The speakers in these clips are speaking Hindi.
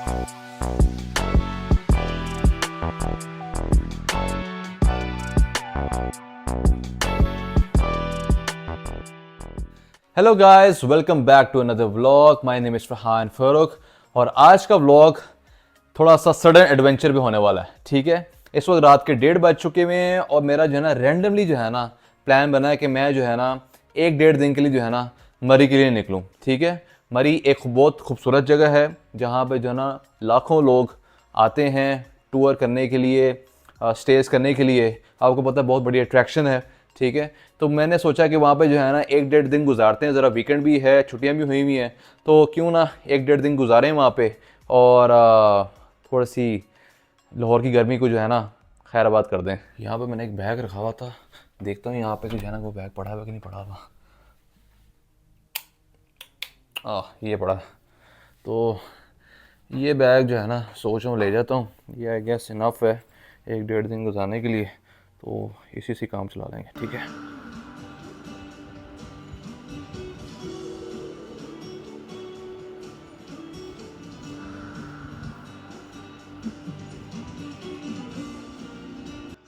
Hello guys, welcome back to another vlog. My name is Farhan Farooq और आज का व्लॉग थोड़ा सा सडन एडवेंचर भी होने वाला है। ठीक है, इस वक्त रात के 1:30 बज चुके हुए हैं और मेरा जो है ना रैंडमली जो है ना प्लान बना है कि मैं जो है ना 1-1.5 दिन के लिए जो है ना मरी के लिए निकलूँ। ठीक है, मरी एक बहुत खूबसूरत जगह है जहाँ पे जो है ना लाखों लोग आते हैं टूर करने के लिए, स्टेज करने के लिए। आपको पता है बहुत बड़ी अट्रैक्शन है। ठीक है, तो मैंने सोचा कि वहाँ पे जो है ना 1-1.5 दिन गुजारते हैं। ज़रा वीकेंड भी है, छुट्टियाँ भी हुई हुई हैं, तो क्यों ना 1-1.5 दिन गुजारें वहाँ पे और थोड़ी सी लाहौर की गर्मी को जो है ना खैराबाद कर दें। यहाँ पे मैंने एक बैग रखा हुआ था, देखता हूँ यहाँ पे जो है ना वो बैग पड़ा हुआ कि नहीं पड़ा हुआ। ये पड़ा। तो ये बैग जो है ना सोच रहा हूँ ले जाता हूँ। ये आई गेस इनफ है 1-1.5 दिन गुजारने के लिए, तो इसी से काम चला लेंगे। ठीक है,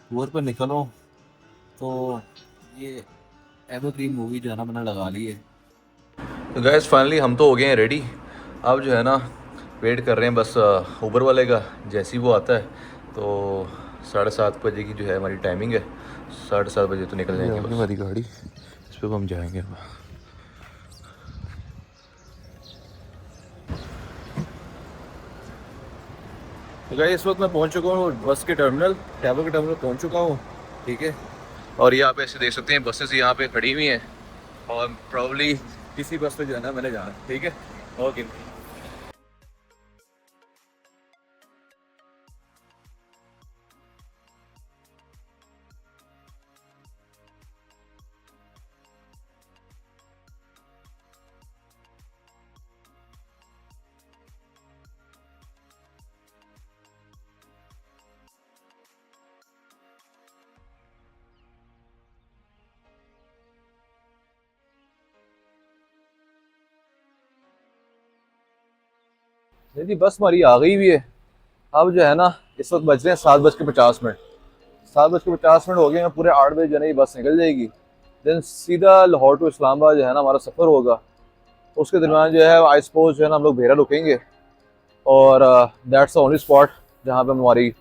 टूर पर निकलो तो ये एवरग्रीन मूवी जो है ना मैंने लगा ली है। तो गैस फाइनली हम तो हो गए हैं रेडी। अब जो है ना वेट कर रहे हैं बस उबर वाले का, जैसे ही वो आता है तो 7:30 बजे की जो है हमारी टाइमिंग है। 7:30 बजे तो निकल जाएंगे बस। हमारी गाड़ी, इस पर हम जाएंगे। तो गाइस इस वक्त मैं पहुंच चुका हूँ बस के टर्मिनल, टैबो के टर्मिनल पहुंच चुका हूँ। ठीक है, और ये आप ऐसे देख सकते हैं बसेस यहाँ पे खड़ी हुई हैं और प्रॉब्ली किसी बस पे जो है ना मैंने जाना। ठीक है, ओके। जी बस हमारी आ गई भी है। अब जो है ना इस वक्त बज रहे हैं 7:50। 7:50 हो गए हैं, पूरे 8 बजे जो है ना ये बस निकल जाएगी। देन सीधा लाहौर टू इस्लामाबाद जो है ना हमारा सफ़र होगा। उसके दरमियान जो है आई सपोज जो है ना हम लोग भेरा रुकेंगे और दैट्स द ओनली स्पॉट जहाँ पे हमारी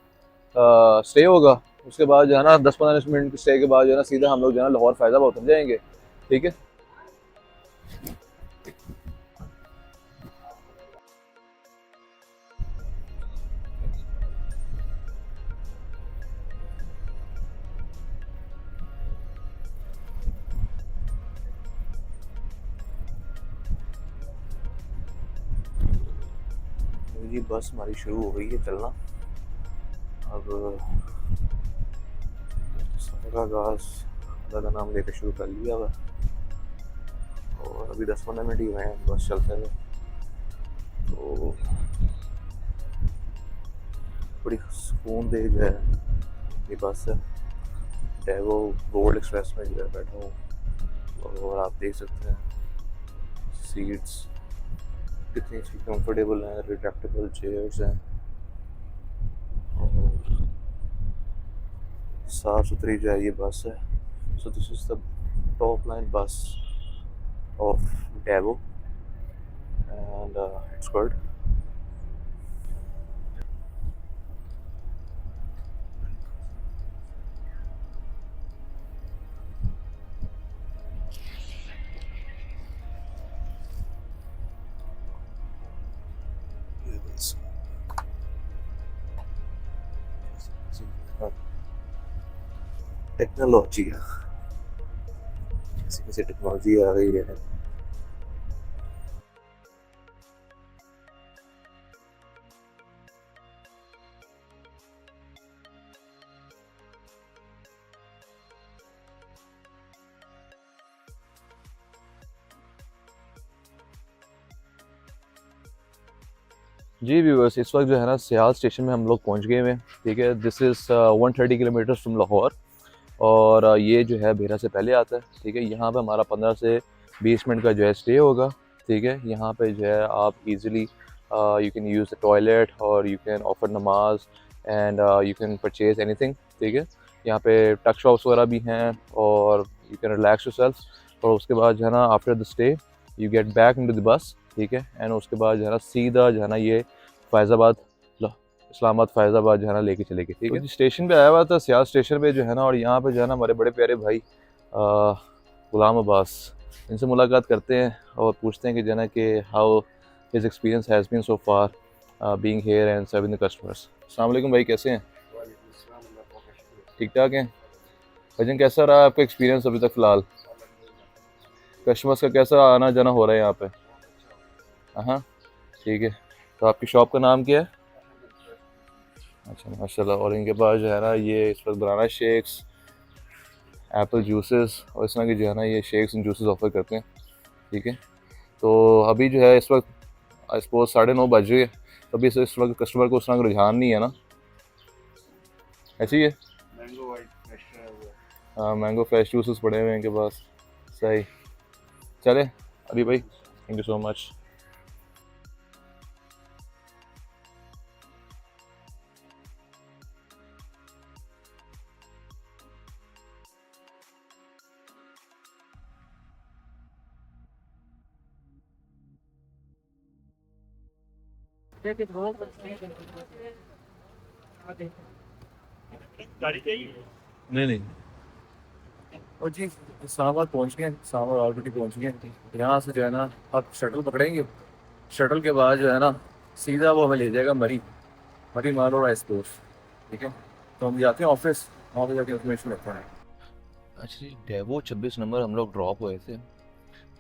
स्टे होगा। उसके बाद जो है ना 10-15 मिनट की स्टे के बाद जो है ना सीधा हम लोग जो है ना लाहौर फैज़ाबाद उतर जाएंगे। ठीक है, जी बस हमारी शुरू हो गई है चलना। अब सफ़र का आगाज़ अल्लाह का नाम लेकर शुरू कर लिया हुआ और अभी 10-15 मिनट ही हुए हैं बस चलते हुए। तो बड़ी सुकून दे जो है ये बस है। डेवो गोल्ड एक्सप्रेस में जो है बैठा हूँ और आप देख सकते हैं सीट्स कितनी अच्छी कंफर्टेबल हैं, रिट्रैक्टेबल चेयर्स हैं और साफ़ सुथरी जो है ये बस है। So this is the top line bus of Daewoo and it's good. Technology कैसी कैसी टेक्नोलॉजी आ गई है। जी व्यूअर्स, इस वक्त जो है ना सियाल स्टेशन में हम लोग पहुंच गए हैं। ठीक है, this is 130 kilometre from Lahore और ये जो है भेरा से पहले आता है। ठीक है, यहाँ पे हमारा 15 से 20 मिनट का जो है स्टे होगा। ठीक है, यहाँ पे जो है आप easily You can use the toilet or you can offer namaz and you can purchase anything, ठीक है। यहाँ पे टक शॉप्स वगैरह भी हैं और you can relax yourself। और उसके बाद जो है ना after the stay you get back into the bus, ठीक है। एंड उसके बाद जो है ना सीधा जो है ना ये फैज़ाबाद इस्लामाबाद फैज़ाबाद जो है ना लेके चलेगी, ठीक है। तो स्टेशन पे आया हुआ था, सियाल स्टेशन पे जो है ना, और यहाँ पे जो है ना हमारे बड़े प्यारे भाई गुलाम अब्बास, इनसे मुलाकात करते हैं और पूछते हैं कि जो है ना कि how his experience has been so far being here and serving the customers. अस्सलाम वालेकुम भाई, कैसे हैं? ठीक ठाक हैं भाईजान। कैसा रहा आपका एक्सपीरियंस अभी तक फ़िलहाल? कस्टमर्स का कैसा आना जाना हो रहा है यहाँ पे? हाँ, ठीक है। तो आपकी शॉप का नाम क्या है? अच्छा, माशाल्लाह। और इनके पास जो है ना ये इस वक्त बनाना शेक्स, एप्पल जूसेस और इस तरह की जो है ना ये शेक्स एंड जूसेस ऑफ़र करते हैं, ठीक है। तो अभी जो है इस वक्त आई सपोज 9:30 बज रही है, तो अभी इस वक्त कस्टमर को उस तरह का रुझान नहीं है ना, ऐसे ही है। हाँ, मैंगो फ्रेश जूसेस पड़े हुए हैं इनके पास। सही, चले अली भाई, थैंक यू सो मच। नहीं नहीं, और जी इस्लामाबाद पहुंच गए, इस्लामाबाद ऑलरेडी पहुंच गए। यहाँ से जो है ना आप शटल पकड़ेंगे, शटल के बाद जो है ना सीधा वो हमें ले जाएगा मरी, मरी माल और स्पोर्ट्स, ठीक है। तो हम जाते हैं ऑफिस, वहाँ पे जाके इन्फॉर्मेशन लेते हैं। अच्छा जी, डेवो 26 नंबर हम लोग ड्रॉप हुए थे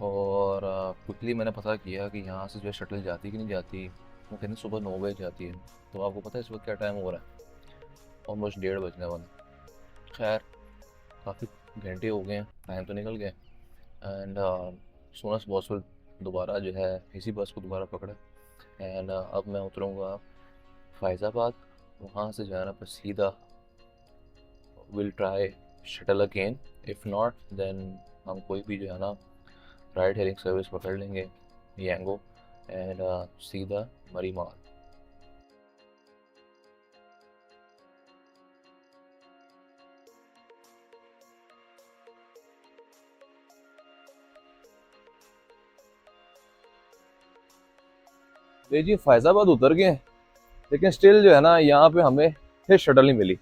और क्विकली मैंने पता किया कि यहाँ से जो है शटल जाती कि नहीं जाती। वो कहते हैं सुबह 9 बजे जाती है। तो आपको पता है इस वक्त क्या टाइम हो रहा है? ऑलमोस्ट 1:30 बजने वाला। खैर, काफ़ी घंटे हो गए हैं, टाइम तो निकल गए। एंड सोनस पॉसिबल दोबारा जो है इसी बस को दोबारा पकड़ा। एंड अब मैं उतरूँगा फैज़ाबाद, वहाँ से जो है ना पर सीधा will try shuttle again. If not then हम कोई भी जो है ना राइड हेलिंग सर्विस पकड़ लेंगे यांगो एंड सीधा मरी माल। ये जी फैज़ाबाद उतर गए, लेकिन स्टिल जो है ना यहाँ पे हमें फिर शटल नहीं मिली,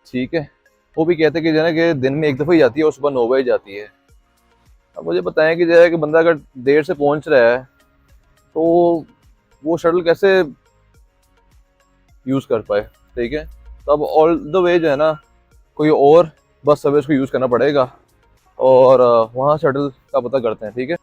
ठीक है। वो भी कहते हैं कि जो है ना कि दिन में एक दफ़ा ही जाती है और सुबह 9 बजे जाती है। अब मुझे बताएं कि जो है कि बंदा अगर देर से पहुंच रहा है तो वो शटल कैसे यूज़ कर पाए, ठीक है। तो अब ऑल द वे जो है ना कोई और बस सर्विस को यूज़ करना पड़ेगा और वहाँ शटल का पता करते हैं, ठीक है।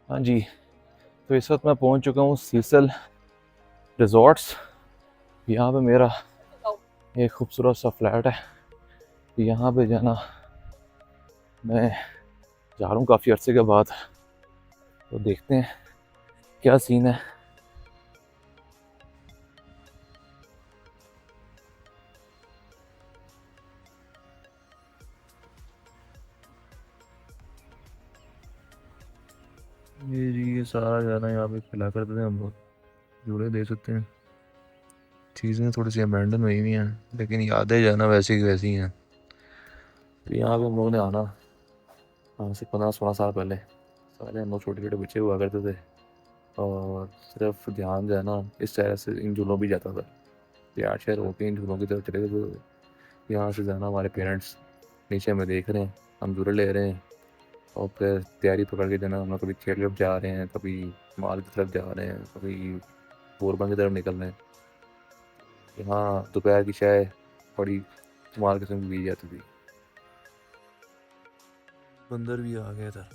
हाँ जी, तो इस वक्त मैं पहुंच चुका हूँ सीसल रिजॉर्ट्स। यहाँ पे मेरा एक खूबसूरत सा फ्लैट है। यहाँ पे जाना मैं जा रहा हूँ काफ़ी अरसे के बाद, तो देखते हैं क्या सीन है। ये जी ये सारा जाना यहाँ पे खिला करते थे हम लोग, जुड़े दे सकते हैं। चीज़ें थोड़ी सी अबैंडन हुई हुई हैं, लेकिन यादें जाना वैसी की वैसी हैं। तो यहाँ पे हम लोगों ने आना आज से 15-16 साल पहले, सारे हम लोग छोटे छोटे बच्चे हुआ करते थे और सिर्फ ध्यान जो है ना इस तरह से इन झूलों भी जाता था। यार शेर होके इन झूलों की तरफ चले गए, तो यहाँ से जाना हमारे पेरेंट्स नीचे हमें देख रहे हैं, हम झूले ले रहे हैं और फिर तैयारी पकड़ के जो है ना हम लोग कभी खेल तरफ जा रहे हैं, कभी माल की तरफ जा रहे हैं, कभी बोरबन की तरफ निकल रहे हैं। यहाँ दोपहर की चाय बड़ी कमाल किस्म की पी जाती थी। बंदर भी आ गया था।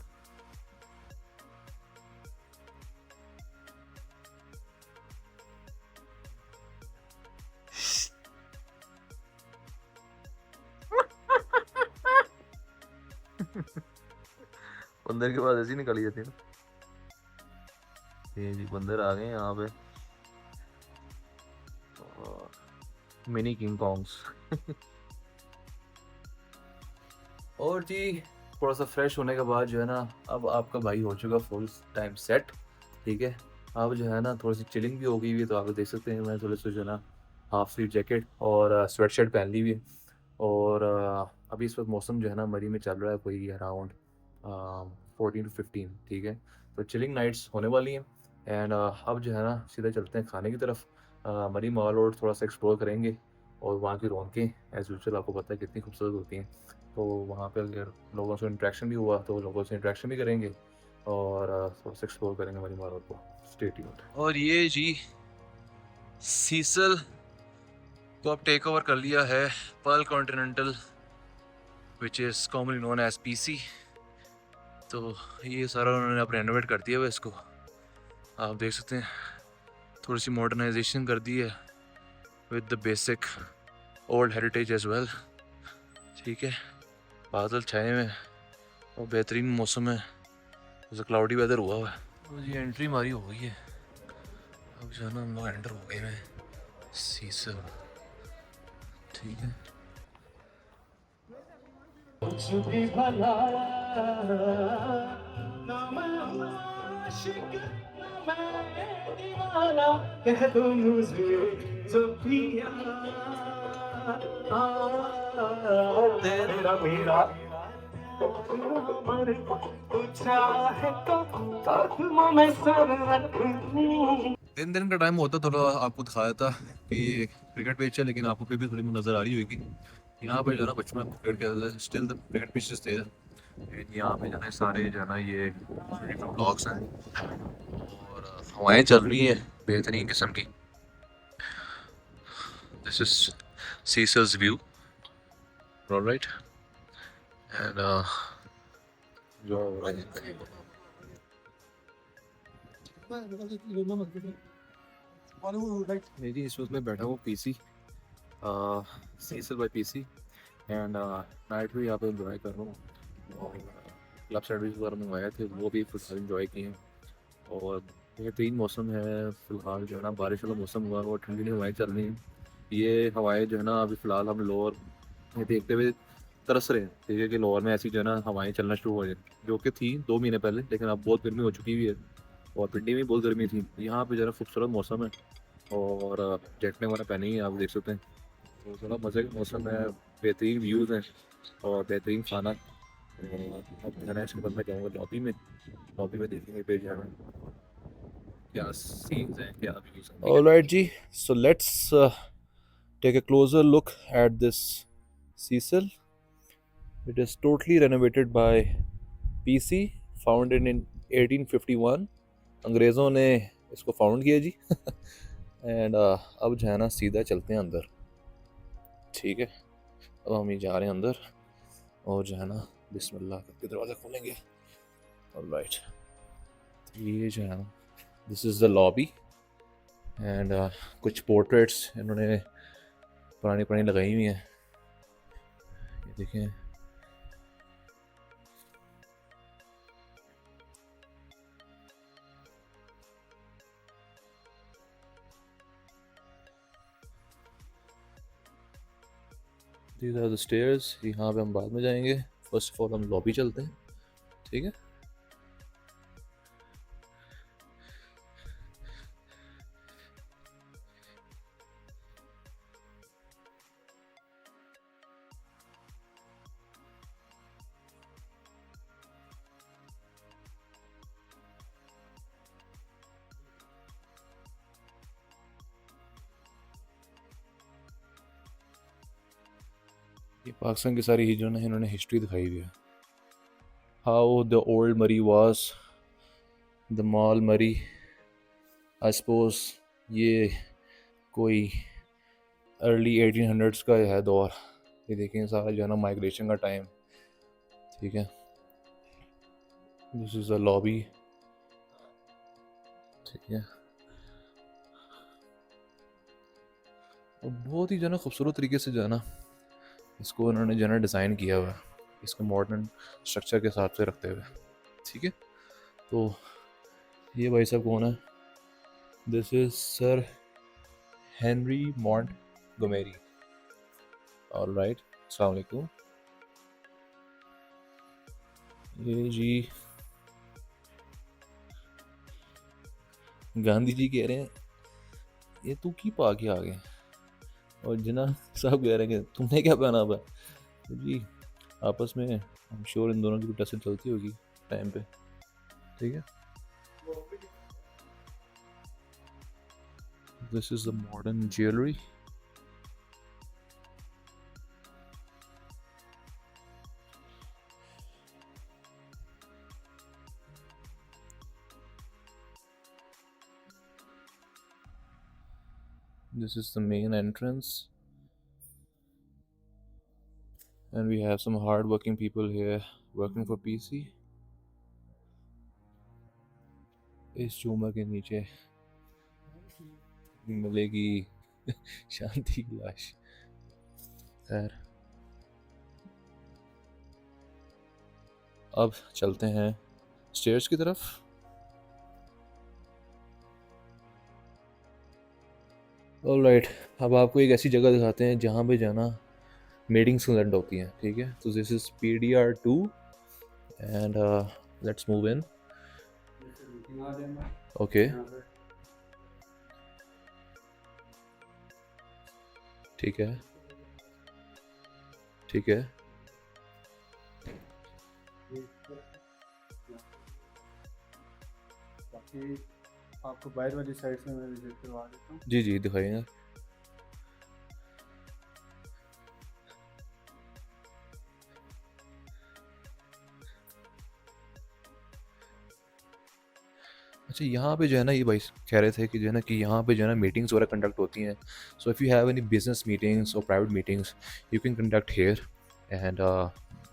बंदर के पास ऐसी निकली जाती है ना। ये जी बंदर आ गए यहाँ पे, और मिनी किंग कॉन्ग्स। और जी थोड़ा सा फ्रेश होने के बाद जो है ना, अब आपका भाई हो चुका फुल टाइम सेट। ठीक है, अब जो है ना थोड़ी सी चिलिंग भी हो गई हुई है, तो आप देख सकते हैं मैं थोड़े से जो है ना हाफ स्लीव जैकेट और स्वेट शर्ट पहन ली हुई है। और अभी इस वक्त मौसम जो है ना मरी में चल रहा है कोई अराउंड 14 to 15। ठीक है, तो चिलिंग नाइट्स होने वाली हैं। एंड अब जो है ना सीधा चलते हैं खाने की तरफ। मरी मॉल रोड थोड़ा सा एक्सप्लोर करेंगे, और वहाँ की रौनकें एज यूजुअल आपको पता है कितनी खूबसूरत होती हैं। तो वहाँ पे अगर लोगों से इंटरेक्शन भी हुआ तो लोगों से इंटरेक्शन भी करेंगे, और थोड़ा सा एक्सप्लोर करेंगे मरी मॉल रोड को। Stay tuned. और ये जी सीसल को अब टेक ओवर कर लिया है Pearl Continental, which is commonly known as PC. तो ये सारा उन्होंने अब रेनोवेट कर दिया हुआ इसको, आप देख सकते हैं। थोड़ी सी मॉडर्नाइजेशन कर दी है with the basic old heritage as well. ठीक है, बादल छाए हुए हैं और बेहतरीन मौसम है, जैसे क्लाउडी वेदर हुआ हुआ है। तो ये एंट्री हमारी हो गई है, अब जो है ना हम लोग एंटर हो गए हैं सीसल। ठीक है, कुछ भी भला ना मैं आशिक ना मैं दीवाना, कह दो मुझे जो पिया तेरा मेरा उम्र पूछा है तो कदमों में सर रख दूं। दिन दिन का टाइम होता थोड़ा आपको दिखाया था कि क्रिकेट पिच है, लेकिन आपको फिर भी थोड़ी नजर आ रही होगी। यहाँ पे जो है ना बचपन में क्रिकेट खेलते थे, स्टिल द क्रिकेट पिचेस थे। And यहाँ पे जो है सारे जो है ना ये ब्लॉक्स हैं, और हवाएं चल रही हैं बेहतरीन किस्म की। This is Seychelles view, alright. And जो मेरी इस वक्त मैं बैठा हूँ PC, Seychelles by PC. And night भी यहाँ पे इंजॉय कर रहा हूँ, और क्लब सैंडविच वगैरह मंगवाए थे वो भी फिलहाल इंजॉय किए हैं। और बेहतरीन मौसम है फिलहाल, जो है ना बारिश वाला मौसम हुआ है और ठंडी ठंडी हवाएं चल रही हैं। ये हवाएं जो है ना अभी फ़िलहाल हम लोअर में देखते हुए तरस रहे हैं। ठीक है, कि लोअर में ऐसी जो है ना हवाएं चलना शुरू हो जाए, जो कि थी 2 महीने पहले, लेकिन अब बहुत गर्मी हो चुकी हुई है। और पिंडी में बहुत गर्मी थी। यहाँ पे ज़रा खूबसूरत मौसम है, और जैकेट वगैरह पहनी है, आप देख सकते हैं। तो थोड़ा मज़े का मौसम है, बेहतरीन व्यूज़ हैं और बेहतरीन खाना। और अब जो है ना इसके बाद मैं जाऊँगा लॉबी में। लॉबी में देखेंगे पे जो है ना क्या सीन्स हैं, क्या व्यूज़ हैं। All right, G. So let's take a closer look at this Cecil. It is totally renovated by PC, founded in 1851. अंग्रेज़ों ने इसको फाउंड किया जी। एंड अब जो है ना सीधा चलते हैं अंदर। ठीक है, अब हम ये जा रहे हैं अंदर, और जो है ना बिस्मिल्लाह करके दरवाज़ा खोलेंगे। ऑलराइट, तो ये जो है ना this is the lobby. And कुछ पोर्ट्रेट्स इन्होंने पुरानी पुरानी लगाई हुई हैं, ये देखें। These are the stairs, यहाँ पे हम बाद में जाएंगे। फर्स्ट ऑफ ऑल हम लॉबी चलते हैं। ठीक है, ये पाकिस्तान की सारी जो है इन्होंने हिस्ट्री दिखाई हुई है। how the old Murray was, the mall Murray. I suppose ये कोई अर्ली 1800s का है दौर। ये देखें सारा जो है ना माइग्रेशन का टाइम, ठीक है। दिस इज़ अ लॉबी, ठीक है। और बहुत ही जो है ना खूबसूरत तरीके से जो है ना इसको उन्होंने जो है ना डिज़ाइन किया हुआ है, इसको मॉडर्न स्ट्रक्चर के हिसाब से रखते हुए, ठीक है। तो ये भाई साहब कौन है? This is sir Henry Montgomery. Alright, अस्सलाम वालेकुम। ये जी गांधी जी कह रहे हैं ये तू की पा के आ गए, और जिना साहब कह रहे हैं कि तुमने क्या पहना हुआ है। तो जी आपस में आई एम श्योर इन दोनों की टसल चलती होगी टाइम पे, ठीक है। This is the modern jewellery. This is the main entrance, and we have some hard-working people here working for PC. इस झूमर के नीचे मिलेगी शांति की लाश। खैर, अब चलते हैं स्टेयर्स की तरफ। ऑलराइट, अब आपको एक ऐसी जगह दिखाते हैं जहाँ पे जाना मीटिंग्स कंडक्ट होती हैं, ठीक है। तो this is PDR2 and let's move in. Okay, ठीक है, ठीक है। बाकी आपको बाहर वाली साइड से मैं विजिट करवा देता हूँ। जी जी दिखाइएगा। अच्छा, यहाँ पे जो है ना ये भाई कह रहे थे कि जो है ना कि यहाँ पे जो है ना मीटिंग्स वगैरह कंडक्ट होती हैं। So if you have any business meetings और private meetings you can conduct here, and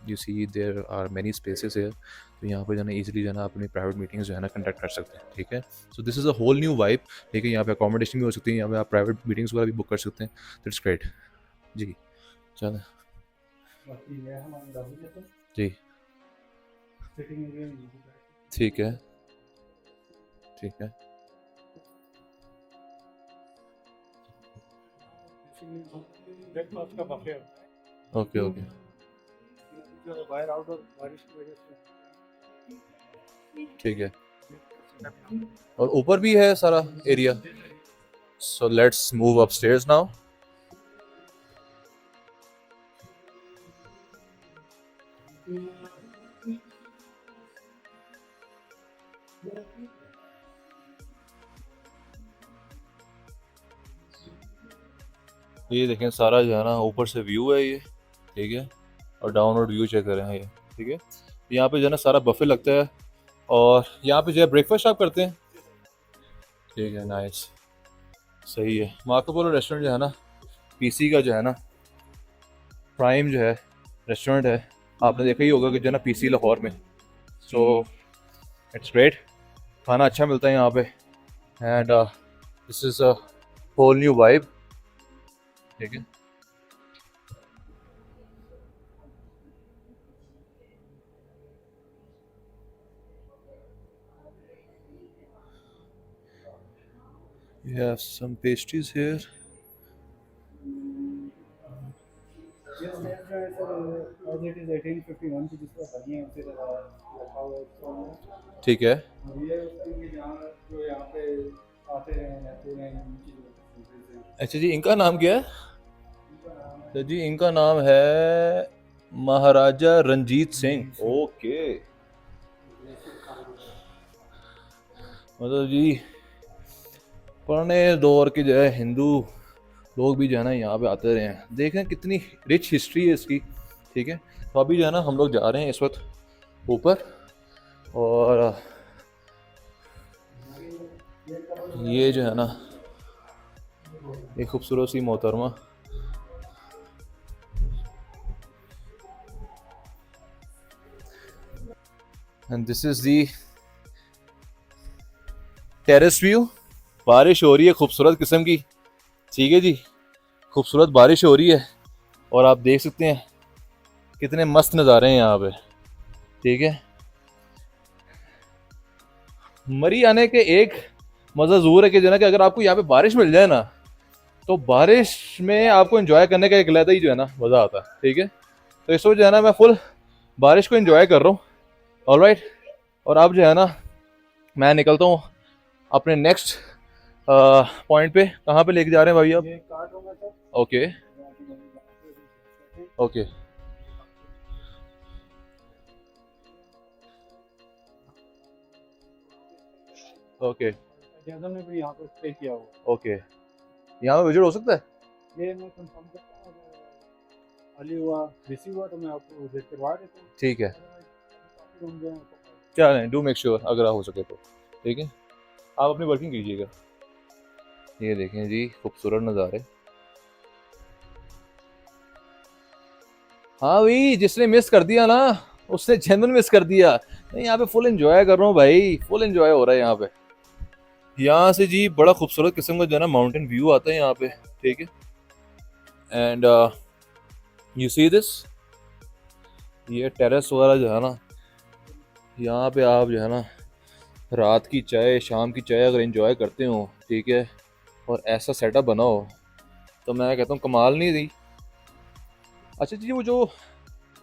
you see there are many spaces here. तो यहाँ पे जो है ना ईजिली जो है ना अपनी प्राइवेट मीटिंग्स जो है ना कंडक्ट कर सकते हैं, ठीक है। So this is a whole new vibe, ठीक है। यहाँ पे अकोमोडेशन भी हो सकती है, यहाँ पे आप प्राइवेट मीटिंग्स वगैरह भी बुक कर सकते हैं। दैट्स ग्रेट जी। चलो बाकी ये हमारी लॉबी है, तो जी, सिटिंग एरिया में यहीं पे ठीक है, ठीक है। ब्रेकफास्ट का बफे होता है। ओके ओके, जो बाहर आउटडोर बारिश की वजह से ठीक है। और ऊपर भी है सारा area. So let's move upstairs now. ये देखें सारा जो है ना ऊपर से व्यू है ये, ठीक है। और डाउनवर्ड व्यू चेक करें ये, ठीक है। यहाँ पे जो है ना सारा बफे लगता है, और यहाँ पे जो है ब्रेकफास्ट आप करते हैं, ठीक है। नाइस, सही है। मार्को पोलो रेस्टोरेंट जो है ना PC का जो है ना प्राइम जो है रेस्टोरेंट है, आपने देखा ही होगा कि जो है ना PC लाहौर में। सो इट्स ग्रेट, खाना अच्छा मिलता है यहाँ पे, and this is a whole new vibe, ठीक है। You have some pastries here. ये स्टेज जो है सर एज इट इज 1851 की जिस पर बनी है उसी तरह रखा हुआ है इसको। ठीक है, और ये उसकी जहाँ जो यहाँ पे आते हैं रहते हैं उनकी जो facilities हैं। अच्छा जी, इनका नाम क्या है? तो जी इनका नाम है महाराजा रंजीत सिंह। ओके, मतलब जी पुराने दौर के जो है हिंदू लोग भी जो है ना यहाँ पे आते रहे हैं। देखें कितनी रिच हिस्ट्री है इसकी, ठीक है। तो अभी जो है ना हम लोग जा रहे हैं इस वक्त ऊपर। और ये जो है ना, एक खूबसूरत सी मोहतरमा, and this is the terrace view. बारिश हो रही है खूबसूरत किस्म की, ठीक है जी, खूबसूरत बारिश हो रही है और आप देख सकते हैं कितने मस्त नज़ारे हैं यहाँ पे, ठीक है। मरी आने के एक मज़ा ज़रूर है कि जो है ना, कि अगर आपको यहाँ पे बारिश मिल जाए ना, तो बारिश में आपको एंजॉय करने का एक अलग ही जो है ना मज़ा आता है, ठीक है। तो इस वक्त जो है ना मैं फुल बारिश को एंजॉय कर रहा हूँ, ऑलराइट। और अब जो है ना मैं निकलता हूँ अपने नेक्स्ट पॉइंट पे। कहाँ पे लेके जा रहे हैं भाई आप? ये कार्ड होगा सर, ओके ओके ओके जैसा ने भी यहाँ पर स्टे किया हो, ओके, यहाँ पे विजिट हो सकता है? ये मैं कंफर्म करता हूँ। अगर खाली हुआ रिसीव हुआ तो मैं आपको विजिट करवा देता हूँ। ठीक है, Otherwise, काफी रूम जो हैं तो क्या नहीं, डू मेक श्योर अगर आप हो सके तो, ठीक है। आप अपनी वर्किंग कीजिएगा। ये देखें जी खूबसूरत नज़ारे। हाँ भाई, जिसने मिस कर दिया ना उसने जेन्युइन मिस कर दिया। नहीं, यहाँ पे फुल एंजॉय कर रहा हूँ भाई, फुल एंजॉय हो रहा है यहाँ पे। यहाँ से जी बड़ा खूबसूरत किस्म का जो है ना माउंटेन व्यू आता है यहाँ पे, ठीक है। एंड यू सी दिस, ये टेरेस वगैरह जो है ना, यहाँ पे आप जो है ना रात की चाय, शाम की चाय अगर एंजॉय करते हो, ठीक है, और ऐसा सेटअप बना हो, तो मैं कहता हूँ कमाल नहीं दी। अच्छा जी, वो जो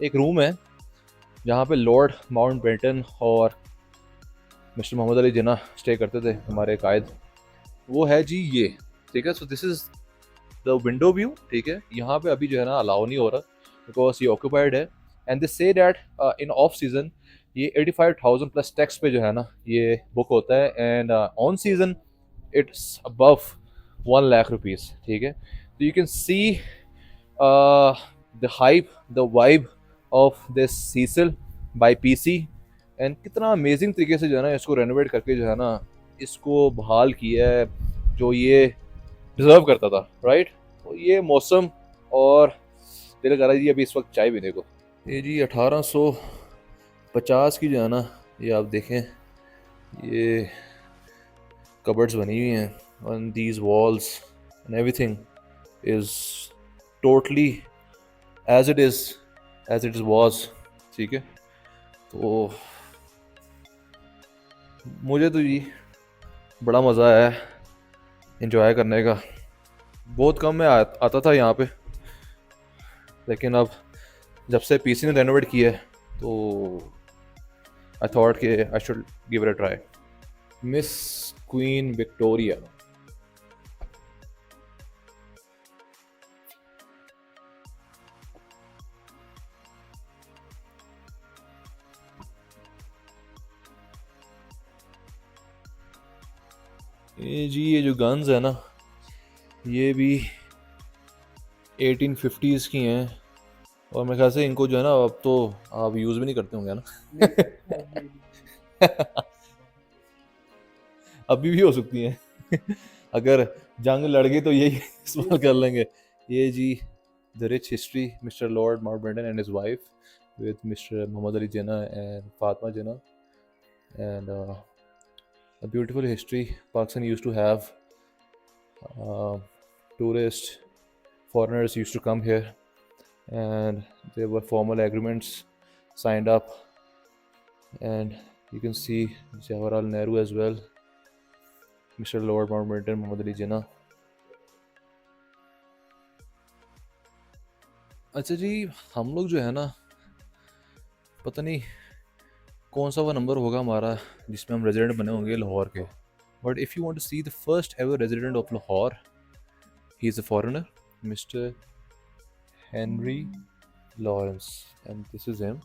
एक रूम है जहाँ पे लॉर्ड माउंटबेटन और मिस्टर मोहम्मद अली जिन्ना स्टे करते थे, हमारे कायद, वो है जी ये, ठीक है। So this is the window view, ठीक है। यहाँ पे अभी जो है ना अलाउ नहीं हो रहा बिकॉज ये ऑक्यूपाइड है, and they say that in off season ये 85,000 प्लस टैक्स पे जो है ना ये बुक होता है, and on season it's above 1 lakh rupees, ठीक है। तो you can see the hype, the vibe of this Cecil by PC, and कितना अमेजिंग तरीके से जो है ना इसको रेनोवेट करके जो है ना इसको बहाल किया है, जो ये डिजर्व करता था, राइट। तो ये मौसम और दिल कर रहा है जी अभी इस वक्त चाय पीने को। ये जी 1850 की जो है ना, ये आप देखें, ये कबर्ड्स बनी हुई हैं on these walls and everything is totally as it is was, ठीक है। तो मुझे तो जी बड़ा मज़ा आया है इंजॉय करने का। बहुत कम मैं आता था यहाँ पे, लेकिन अब जब से पीसी ने रेनोवेट किया है तो आई थॉट कि I should give it a try. Miss queen Victoria, ये जी ये जो गन्स है ना, ये भी 1850s की हैं, और मेरे ख्याल से इनको जो है ना अब तो आप यूज़ भी नहीं करते होंगे ना। नहीं सर, अभी अभी भी हो सकती हैं। अगर जंग लड़ गई तो यही इस्तेमाल कर लेंगे। ये जी the rich history mister lord Mountbatten and his wife with mister Mohammad Ali Jinnah and Fatima Jinnah, and a beautiful history. Pakistan used to have tourists, foreigners used to come here, and there were formal agreements signed up, and you can see Jawaharlal Nehru as well, Mr. Lord Mountbatten, Muhammad Ali Jinnah. अच्छा जी, हम लोग जो है ना पता नहीं कौन सा वो नंबर होगा हमारा जिसमें हम रेजिडेंट बने होंगे लाहौर के, but if you want to see the first ever resident of Lahore, he is a foreigner, mister Henry Lawrence, and this is him.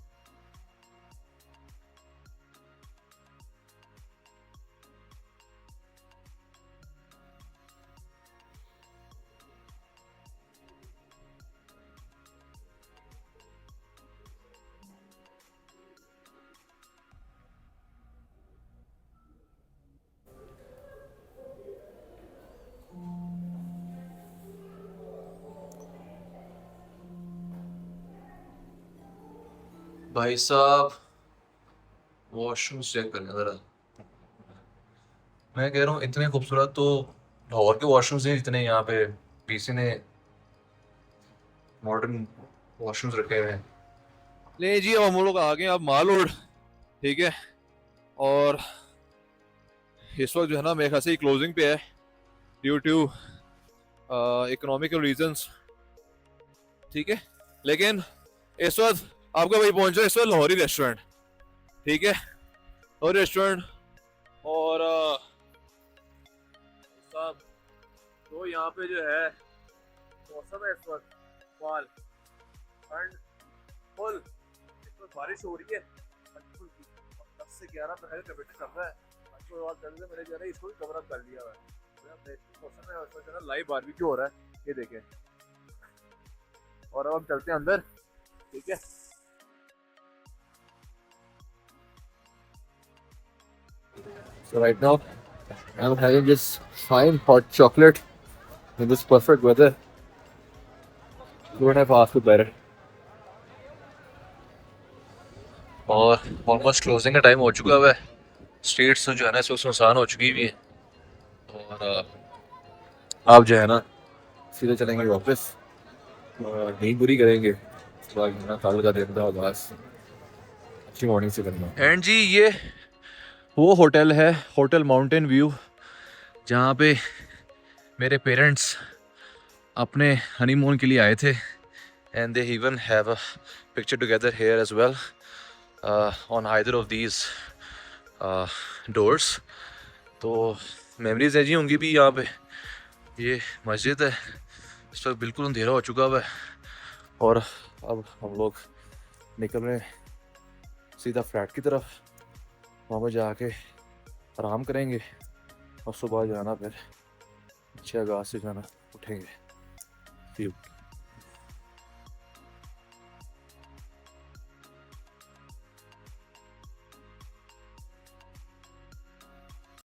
भाई साहब वॉशरूम चेक करना जरा। मैं कह रहा हूँ इतने खूबसूरत तो लाहौर के वॉशरूम्स हैं जितने यहाँ पे पीसी ने मॉडर्न वॉशरूम्स रखे हुए हैं। ले जी अब हम लोग आ गए अब माल रोड, ठीक है। और इस वक्त जो है ना मेरे ख्याल से क्लोजिंग पे है ड्यू टू इकोनॉमिकल रीजंस, ठीक है। लेकिन इस वक्त आपका भाई पहुंच रहा है इस वक्त लाहौरी रेस्टोरेंट, ठीक है। लाहौरी रेस्टोरेंट और साहब तो यहाँ पे जो है मौसम है इस वक्त फाल एंड फुल, इस वक्त बारिश हो रही है हल्की फुल्की, 10 से 11 पहले टेम्परेचर चल रहा है। अच्छी बात कर रहे मैंने जो है इसको भी कवर अप कर लिया है। बेहतरीन मौसम है, उस वक्त जो है लाइव बारबेक्यू हो रहा है, ये देखें। और अब हम चलते हैं अंदर, ठीक है। So right now, I'm having this fine hot chocolate in this perfect weather. Couldn't have asked for better. और ऑलमोस्ट क्लोजिंग का टाइम हो चुका है। स्ट्रीट्स जो है ना इस वक्त सुनसान हो चुकी भी है। और आप जो है ना सीधे चलेंगे वापस और नींद पूरी करेंगे। कल का दिन था बस अच्छी मॉर्निंग से करना। एंड जी ये वो होटल है, होटल माउंटेन व्यू, जहाँ पे मेरे पेरेंट्स अपने हनीमून के लिए आए थे। And they even have a picture together here as well on either of these doors. तो मेमोरीज है जी उनकी भी यहाँ पे। ये मस्जिद है, इस वक्त बिल्कुल अंधेरा हो चुका हुआ है और अब हम लोग निकल रहे हैं सीधा फ्लैट की तरफ। वहाँ पर जाके आराम करेंगे और सुबह जाना फिर 6 अगस्त से जाना उठेंगे। See you.